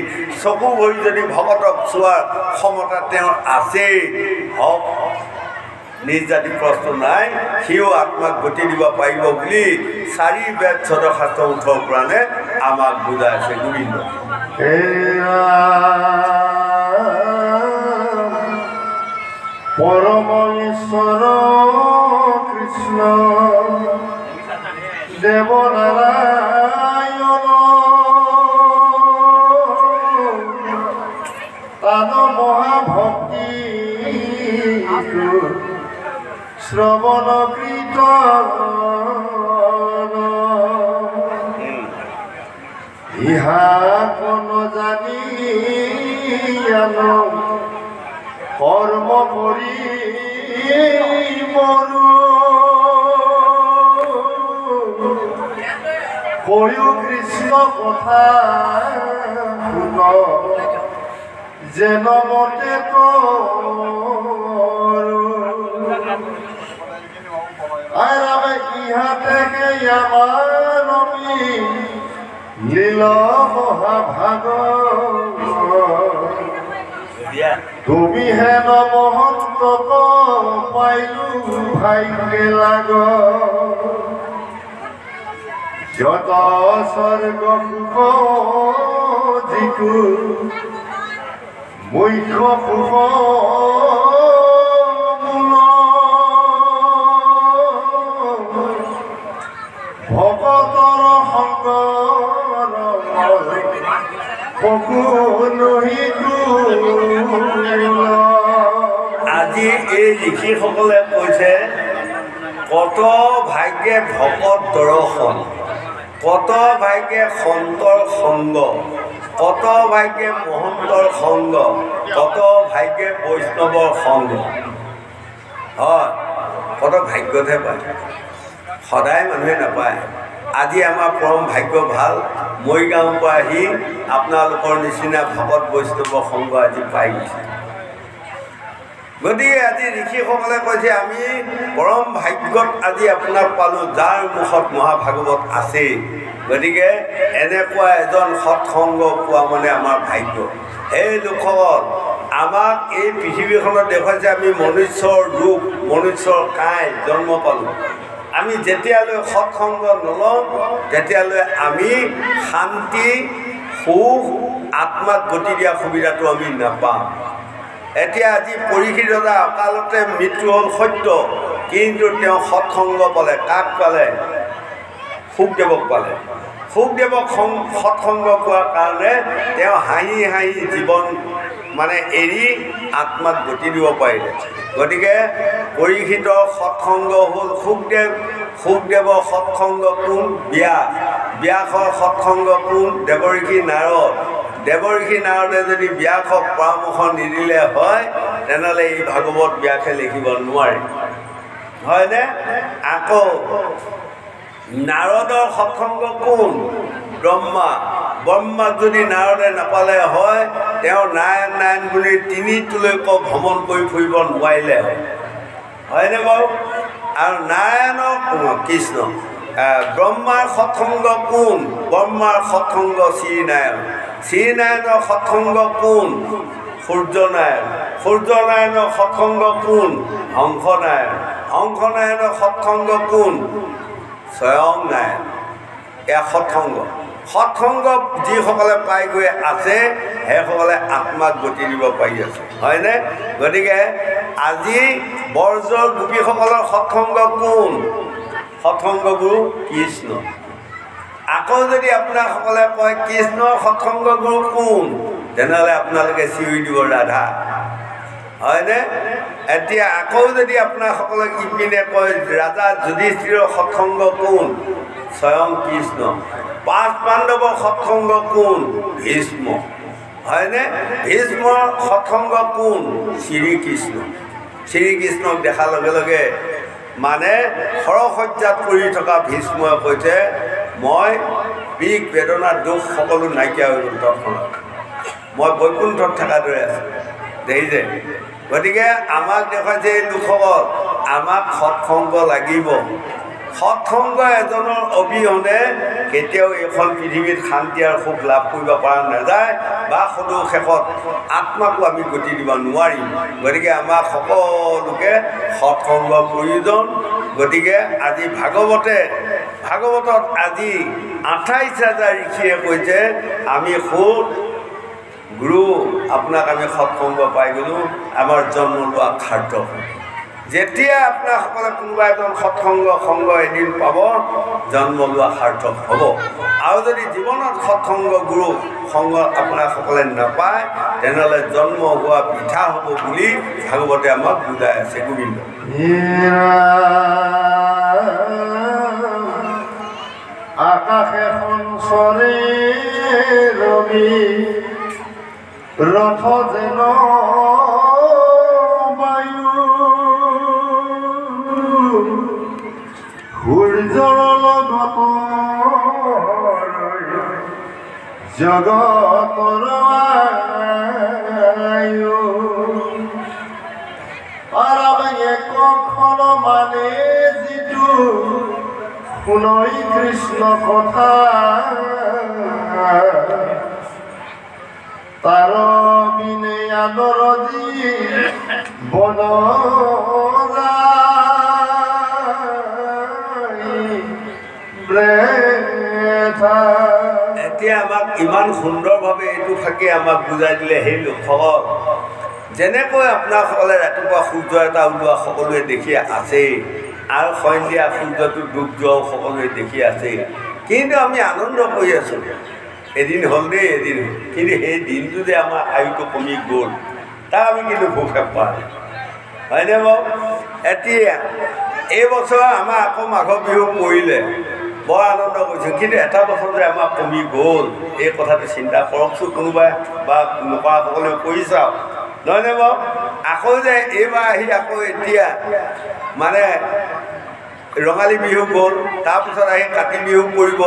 চকু ভৰি যদি ভকতক চোৱাৰ ক্ষমতা তেওঁৰ আছেই। হওক নিজ জাতি প্ৰশ্ন নাই, সিও আত্মাক গতি দিব পাৰিব বুলি 4 বেদ 14 শাস্ত্ৰ 18 পুৰাণে আমাক বুজাই আছে। গোবিন্দ পৰম ঈশ্বৰ কৃষ্ণ দেৱ নাৰায়ণ তান মহাভক্তি শ্ৰৱণ কীৰ্তন ইহা কোন জানি কৰ্ম কৰি মৰু কৈও কৃষ্ণ কথা শুন যেন মতে ইহা থেকে আমার নবী লীল মহাভাগ, তুমি হেন মহন্ত পাইলু ভাগ্যে লাগ, যত স্বর্গ সুখ যিটো মুখ্য সুখ ভকতৰ সংগৰ আজি এই ঋষিসকলে কৈছে, কত ভাগ্যে ভকত দৰ্শন, কত ভাগ্যে সন্তৰ সংগ, কত ভাগ্যে মহন্তৰ সংগ, কত ভাগ্যে বৈষ্ণৱৰ সংগ। হয়, কত ভাগ্যতহে পায়, সদায় মানুহে নাপায়। আজি আমাৰ পৰম ভাগ্য ভাল, মৰিগাঁৱৰ পৰা আহি আপোনালোকৰ নিচিনা ভকত বৈষ্ণৱ সংগ আজি পাই গৈছে। গতিকে আজি ঋষিসকলে কৈছে, আমি পৰম ভাগ্যত আজি আপোনাক পালোঁ, যাৰ মুখত মহাভাগৱত আছেই। গতিকে এনেকুৱা এজন সৎসংগ পোৱা মানে আমাৰ ভাগ্য। সেই লোকসকল আমাক এই পৃথিৱীখনত দেখুৱাইছে, আমি মনুষ্যৰ ৰূপ, মনুষ্যৰ কাই জন্ম পালোঁ। আমি যেতিয়ালৈ সৎসংগ নলওঁ তেতিয়ালৈ আমি শান্তি, সুখ, আত্মাক গতি দিয়া সুবিধাটো আমি নাপাওঁ। এতিয়া আজি পৰীক্ষিত ৰজা অকালতে মৃত্যু হ'ল সত্য, কিন্তু তেওঁ সৎসংগ পালে। কাক পালে? শুকদেৱক পালে। শুকদেৱক সৎসংগ পোৱাৰ কাৰণে তেওঁ হাঁহি হাঁহি জীৱন মানে এৰি আত্মাক গতি দিব পাৰিলে। গতিকে পৰীক্ষিতৰ সৎসংগ হ'ল শুকদেৱ, শুকদেৱৰ সৎসংগ কোন? ব্যাস, ব্যাসৰ সৎসংগ কোন? দেৱঋষি নাৰদ, দেৱঋষি নাৰদে যদি ব্যাসক পৰামৰ্শ নিদিলে হয় তেনেহ'লে এই ভাগৱত ব্যাসে লিখিব নোৱাৰে, হয়নে? আকৌ নাৰদৰ সৎসংগ কোন? ব্ৰহ্মা, ব্ৰহ্মাক যদি নাৰদে নাপালে হয় তেওঁ নাৰায়ণ নাৰায়ণ বুলি 3 তোলৈকে ভ্ৰমণ কৰি ফুৰিব নোৱাৰিলে হয়, হয়নে বাৰু? আৰু নাৰায়ণৰ কৃষ্ণ, ব্ৰহ্মাৰ সৎসংগ কোন? ব্ৰহ্মাৰ সৎসংগ শ্ৰীনাৰায়ণ, শ্ৰীনাৰায়ণৰ সৎসংগ কোন? সূৰ্যনাৰায়ণ, সূৰ্যনাৰায়ণৰ সৎসংগ কোন? হংসনাৰায়ণ, অংশ নাৰায়ণৰ সৎসংগ কোন? স্বয়ং নাৰায়ণ। এয়া সৎসংগ। সৎসংগ যিসকলে পাই গৈ আছে সেইসকলে আত্মাক গতি দিব পাৰি আছে, হয়নে? গতিকে আজি বৰজৰ গোপীসকলৰ সৎসংগ কোন? সৎসংগ গুৰু কৃষ্ণ। আকৌ যদি আপোনাসকলে কয় কৃষ্ণৰ সৎসংগ গুৰু কোন, তেনেহ'লে আপোনালোকে চিঞৰি দিব ৰাধা, হয়নে? এতিয়া আকৌ যদি আপোনাসকলক ইপিনে কয় ৰাজা যুধিষ্ঠিৰৰ সৎসংগ কোন? স্বয়ং কৃষ্ণ। পাঁচ পাণ্ডৱৰ সৎসংগ কোন? ভীষ্ম, হয়নে? ভীষ্মৰ সৎসংগ কোন? শ্ৰীকৃষ্ণ। শ্ৰীকৃষ্ণক দেখাৰ লগে লগে মানে সৰসজ্জাত পৰি থকা ভীষ্মই কৈছে মই বিষ বেদনাৰ দুখ সকলো নাইকিয়া হৈ গ'ল, তৎক্ষণাত মই বৈকুণ্ঠত থকাৰ দৰে আছোঁ, দেখিছে? গতিকে আমাক দেখুৱাইছে এই লোকসকল আমাক সৎসংগ লাগিব। সৎসংগ এজনৰ অবিহনে কেতিয়াও এইখন পৃথিৱীত শান্তি আৰু সুখ লাভ কৰিব পৰা নাযায় বা সদৌ শেষত আত্মাকো আমি গতি দিব নোৱাৰিম। গতিকে আমাক সকলোকে সৎসংগৰ প্ৰয়োজন। গতিকে আজি ভাগৱতত আজি 28,000 ঋষিয়ে কৈছে আমি সুখ গুৰু আপোনাক আমি সৎসংগ পাই গ'লোঁ, আমাৰ জন্ম লোৱা সাৰ্থক। যেতিয়া আপোনাসকলে কোনোবা এজন সৎসংগ এদিন পাব, জন্ম লোৱা সাৰ্থক হ'ব। আৰু যদি জীৱনত সৎসংগ গুৰু সংগ আপোনাসকলে নাপায় তেনেহ'লে জন্ম হোৱা বৃথা হ'ব বুলি ভাগৱতে আমাক বুজাই আছে। গোবিন্দ আকাশে সংসৰে ৰবি ৰথ যেন বায়ু সূৰ্যৰ লগত জগতৰ আয়ু একখন মানে যিটো শুনই কৃষ্ণ কথা তাৰ বিনে আদৰ দি বন এতিয়া আমাক ইমান সুন্দৰভাৱে এইটো ফাঁকি আমাক বুজাই দিলে সেই লোকসকল যেনেকৈ আপোনাসকলে ৰাতিপুৱা সূৰ্য এটা ওলোৱা সকলোৱে দেখি আছেই আৰু সন্ধিয়া সূৰ্যটো ডুব যোৱাও সকলোৱে দেখি আছেই, কিন্তু আমি আনন্দ কৰি আছোঁ। এদিন হ'ল দেই, এদিন হ'ল, কিন্তু সেই দিনটো যে আমাৰ আয়ুটো কমি গ'ল তাক আমি কিন্তু ভোগে পোৱা নাই, হয়নে বাৰু? এতিয়া এইবছৰ আমাৰ আকৌ মাঘৰ বিহু পৰিলে, বৰ আনন্দ কৰিছোঁ, কিন্তু এটা বছৰ যে আমাৰ কমি গ'ল এই কথাটো চিন্তা কৰকচোন কোনোবাই বা নকৰাসকলেও কৰি চাওক, নহয়নে বাৰু? আকৌ যে এইবাৰ আহি আকৌ এতিয়া মানে ৰঙালী বিহু গ'ল, তাৰপিছত আহি কাতি বিহু পৰিব,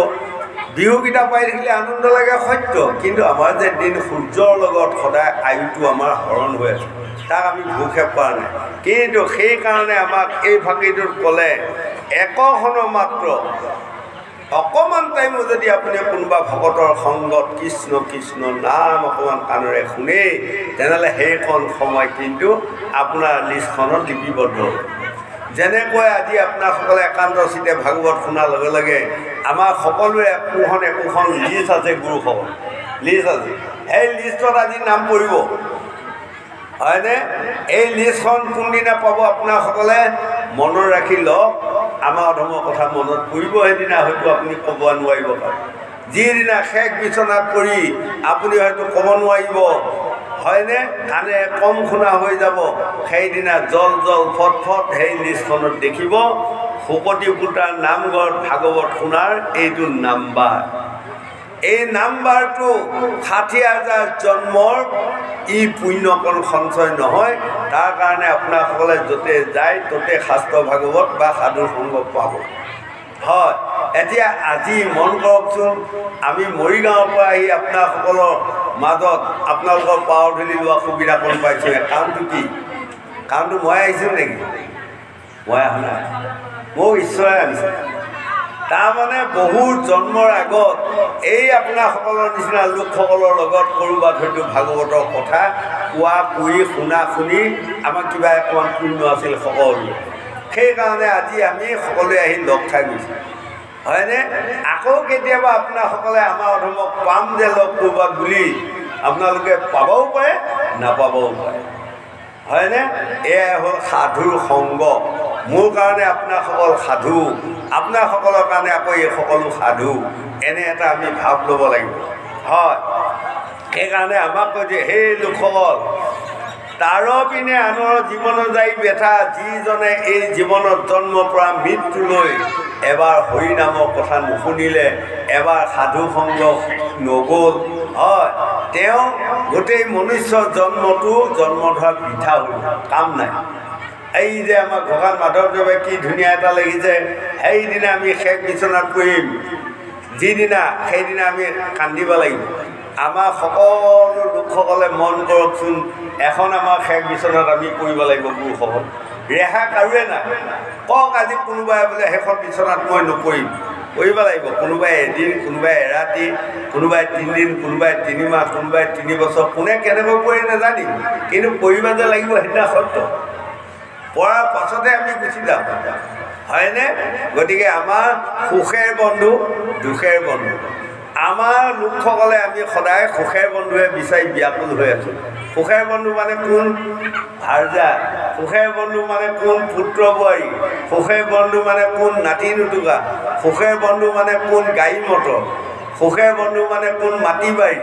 বিহুকেইটা পাই থাকিলে আনন্দ লাগে সত্য, কিন্তু আমাৰ যে দিন সূৰ্যৰ লগত সদায় আয়ুটো আমাৰ হৰণ হৈ আছে তাক আমি ভোগে পোৱা নাই। কিন্তু সেইকাৰণে আমাক এই ফাঁকিটোত ক'লে একখনৰ মাত্ৰ অকণমান টাইমো যদি আপুনি কোনোবা ভকতৰ সংগত কৃষ্ণ কৃষ্ণ নাম অকণমান কাণেৰে শুনে তেনেহ'লে সেইকণ সময় কিন্তু আপোনাৰ লিষ্টখনত লিপিবদ্ধ। যেনেকৈ আজি আপোনাসকলে একান্ত চিতে ভাগৱত শুনাৰ লগে লগে আমাৰ সকলোৰে একোখন লিষ্ট আছে, গুৰুসকল লিষ্ট আছে, সেই লিষ্টত আজি নাম পৰিব, হয়নে? এই লিষ্টখন কোনদিনা পাব আপোনাসকলে মনত ৰাখি লওক। আমাৰ অধৰ্মৰ কথা মনত পৰিব সেইদিনা হয়তো আপুনি ক'ব নোৱাৰিব পাৰে, যিদিনা শেষ বিচনাত পৰি আপুনি হয়তো ক'ব নোৱাৰিব, হয়নে? কাণে কম শুনা হৈ যাব, সেইদিনা জল জল ফট ফট সেই লিষ্টখনত দেখিব শুকতি পুতাৰ নামঘৰত ভাগৱত শুনাৰ এইটো নাম্বাৰ। এই নাম্বাৰটো 60,000 জন্মৰ ই পুণ্যকণ সঞ্চয় নহয়, তাৰ কাৰণে আপোনাসকলে য'তে যায় ত'তে শাস্ত্ৰ ভাগৱত বা সাধু সংগ পাব। হয়, এতিয়া আজি মন কৰকচোন, আমি মৰিগাঁৱৰ পৰা আহি আপোনাসকলৰ মাজত আপোনালোকৰ পাৱাৰ ঢেলি লোৱা সুবিধাকণ পাইছোঁ। কাৰণটো কি? কাৰণটো মই আহিছোঁ নেকি? মই অহা নাই, মোক ঈশ্বৰে আনিছে। তাৰমানে বহুত জন্মৰ আগত এই আপোনাসকলৰ নিচিনা লোকসকলৰ লগত ক'ৰবাত হয়তো ভাগৱতৰ কথা কোৱা কৰি শুনা শুনি আমাৰ কিবা অকণমান পুণ্য আছিল সকলো, সেইকাৰণে আজি আমি সকলোৱে আহি লগ খাই গৈছোঁ হয়নে আকৌ কেতিয়াবা আপোনাসকলে আমাৰ অধমক পাম যে লগ ক'ৰবাত বুলি আপোনালোকে পাবও পাৰে নাপাবও পাৰে হয়নে এয়াই হ'ল সাধুৰ সংগ মোৰ কাৰণে আপোনাসকল সাধু আপোনাসকলৰ কাৰণে আকৌ এই সকলো সাধু এনে এটা আমি ভাৱ ল'ব লাগিব হয় সেইকাৰণে আমাক কৈ যে সেই লোকসকল তাৰ পিনে আনৰ জীৱনত যাই বেঠা যিজনে এই জীৱনত জন্মৰ পৰা মৃত্যুলৈ এবাৰ হৰি নামৰ কথা নুশুনিলে এবাৰ সাধু সংগ নগ'ল হয় তেওঁ গোটেই মনুষ্য জন্মটো জন্ম ধৰা বৃথা হ'ল কাম নাই এই যে আমাৰ ভগৱান মাধৱদেৱে কি ধুনীয়া এটা লাগিছে সেইদিনা আমি শেষ বিচনাত পৰিম যিদিনা সেইদিনা আমি কান্দিব লাগিব আমাৰ সকলো লোকসকলে মন কৰকচোন এখন আমাৰ শেষ বিচনাত আমি পৰিব লাগিব গুৰুসকল ৰেহা কাৰোৱে নাই কওক আজি কোনোবাই বোলে সেইখন বিচনাত মই নপৰিম কৰিব লাগিব কোনোবাই এদিন কোনোবাই এৰাতি কোনোবাই 3 দিন কোনোবাই 3 মাহ কোনোবাই 3 বছৰ কোনে কেনেকৈ পৰি নাজানিম কিন্তু পৰিব যে লাগিব সেইদিনা সত্য পৰাৰ পাছতে আমি গুচি যাম হয়নে গতিকে আমাৰ সুখেৰ বন্ধু দুখেৰ বন্ধু আমাৰ লোকসকলে আমি সদায় সুখেৰ বন্ধুৱে বিচাৰি ব্যাকুল হৈ আছোঁ সুখেৰ বন্ধু মানে কোন ভাৰ্জা সুখেৰ বন্ধু মানে কোন পুত্ৰ বোৱাৰী সুখেৰ বন্ধু মানে কোন নাতি নুতুকা সুখেৰ বন্ধু মানে কোন গাড়ী মটৰ সুখেৰ বন্ধু মানে কোন মাটি বাৰী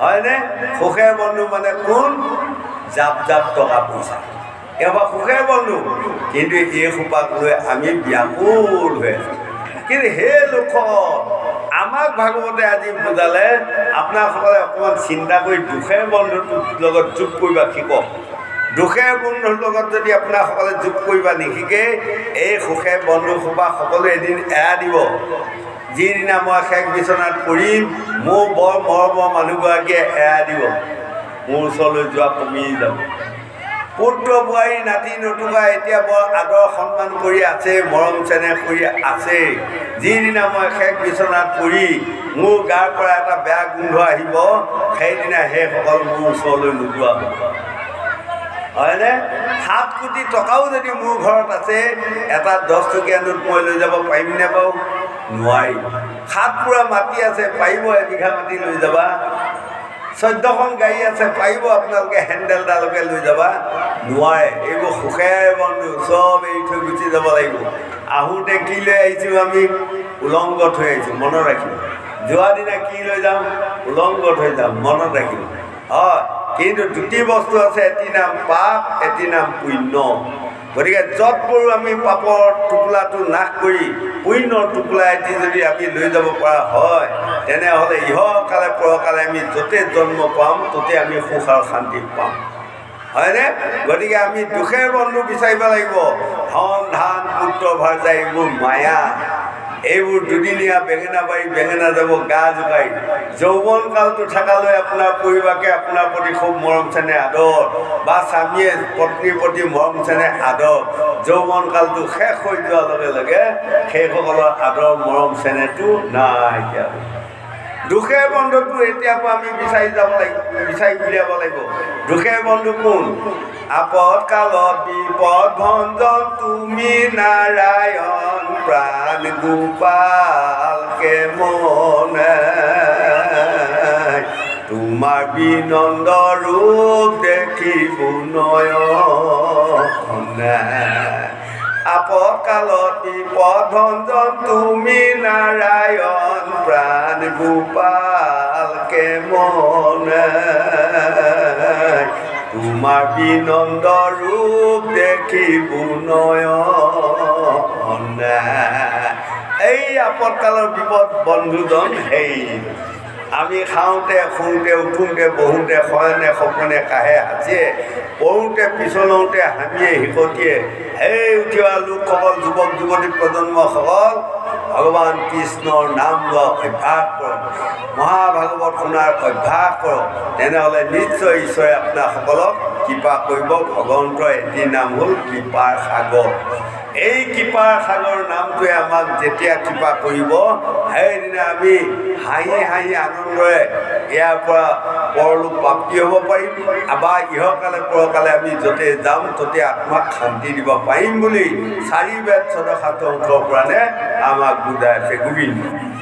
হয়নে সুখেৰ বন্ধু মানে কোন জাপ জাপ টকা পইচা এবাৰ সুখেৰ বন্ধু কিন্তু এই সোপাক লৈ আমি ব্যাকুল হৈ আছোঁ কিন্তু সেই লোকসকল আমাক ভাগৱতে আজি বুজালে আপোনাসকলে অকণমান চিন্তা কৰি দুখেৰ বন্ধুটোৰ লগত যোগ কৰিবা শিকক দুখেৰ বন্ধুৰ লগত যদি আপোনাসকলে যোগ কৰিবা নিশিকে এই সুখেৰ বন্ধুসোপা সকলোৱে এদিন এৰা দিব যিদিনা মই শেষ বিচনাত পৰিম মোৰ বৰ মৰমৰ মানুহগৰাকীয়ে এৰা দিব মোৰ ওচৰলৈ যোৱা কমি যাব পুত্ৰ বোৱাৰী নাতি নতুকা এতিয়া বৰ আদৰ সন্মান কৰি আছে মৰম চেনেহ কৰি আছে যিদিনা মই শেষ বিচনাত পৰি মোৰ গাৰ পৰা এটা বেয়া গোন্ধ আহিব সেইদিনা সেইসকল মোৰ ওচৰলৈ নোযোৱা হ'ব হয়নে 7 কোটি টকাও যদি মোৰ ঘৰত আছে এটা 10 টকীয়া নোট মই লৈ যাব পাৰিমনে বাৰু নোৱাৰি 7 পুৰা মাটি আছে পাৰিব এবিঘা মাটি লৈ যাবা 14খন গাড়ী আছে পাৰিব আপোনালোকে হেণ্ডেলডালকে লৈ যাবা নোৱাৰে এইবোৰ সুখেৰ বন্ধু চব এৰি থৈ গুচি যাব লাগিব আহোঁতে কি লৈ আহিছোঁ আমি উলংগ থৈ আহিছোঁ মনত ৰাখিব যোৱা দিনা কি লৈ যাম উলংগ থৈ যাম মনত ৰাখিব হয় কিন্তু দুটি বস্তু আছে এটি নাম পাপ এটি নাম পুণ্য গতিকে য'তবোৰ আমি পাপৰ টোপোলাটো নাশ কৰি পুণ্যৰ টোপোলা এটি যদি আমি লৈ যাব পৰা হয় তেনেহ'লে ইহকালে পৰকালে আমি য'তে জন্ম পাম ত'তে আমি সুখ আৰু শান্তি পাম হয়নে গতিকে আমি দুখেৰ বন্ধু বিচাৰিব লাগিব ধন ধান পুত্ৰ ভাৰ্জা এইবোৰ মায়া এইবোৰ দুদিনীয়া বেঙেনা বাৰী বেঙেনা যাব গা জোকাৰি যৌৱন কালটো থকালৈ আপোনাৰ পৰিবাৰকে আপোনাৰ প্ৰতি খুব মৰম চেনেহ আদৰ বা স্বামীয়ে পত্নীৰ প্ৰতি মৰম চেনেহ আদৰ যৌৱন কালটো শেষ হৈ যোৱাৰ লগে লগে সেইসকলৰ আদৰ মৰম চেনেহটো নাইকিয়া দুখেৰ বন্ধুটো এতিয়াৰ পৰা আমি বিচাৰি যাব লাগিব বিচাৰি উলিয়াব লাগিব দুখেৰ বন্ধু কোন আপদ কালত বিপদ ভঞ্জন তুমি নাৰায়ণ প্ৰাণ গোপালকে মনে তোমাৰ বিনন্দ ৰূপ দেখিব নয়নে আপদ কালত বিপদ ভঞ্জন তুমি নাৰায়ণ প্ৰাণ গোপালকে মনে তোমাৰ বিনন্দ ৰূপ দেখিব নয়নে এই আপদকালৰ বিপদ বন্ধুজন সেই আমি খাওঁতে শুওঁতে উঠোঁতে বহোঁতে শয়নে সপনে কাহে হাঁচিয়ে পঢ়োঁতে পিছলওঁতে হামিয়ে হিকটিয়ে সেই উঠিওৱা লোকসকল যুৱক যুৱতী প্ৰজন্মসকল ভগৱান কৃষ্ণৰ নাম লোৱা অভ্যাস কৰক মহাভাগৱত শুনাৰ অভ্যাস কৰক তেনেহ'লে নিশ্চয় ঈশ্বৰে আপোনাসকলক কৃপা কৰিব ভগৱন্তৰ এটি নাম হ'ল কৃপাৰ সাগৰ এই কৃপাৰ সাগৰ নামটোৱে আমাক যেতিয়া কৃপা কৰিব সেইদিনা আমি হাঁহি হাঁহি আনন্দৰে ইয়াৰ পৰা পৰলোক প্ৰাপ্তি হ'ব পাৰিম বা ইহকালে পৰকালে আমি য'তে যাম ত'তে আত্মাক শান্তি দিব পাৰিম বুলি 4 বেদ 6 অংশৰ পৰা আমাক বুজাই আছে গোবিন্দ।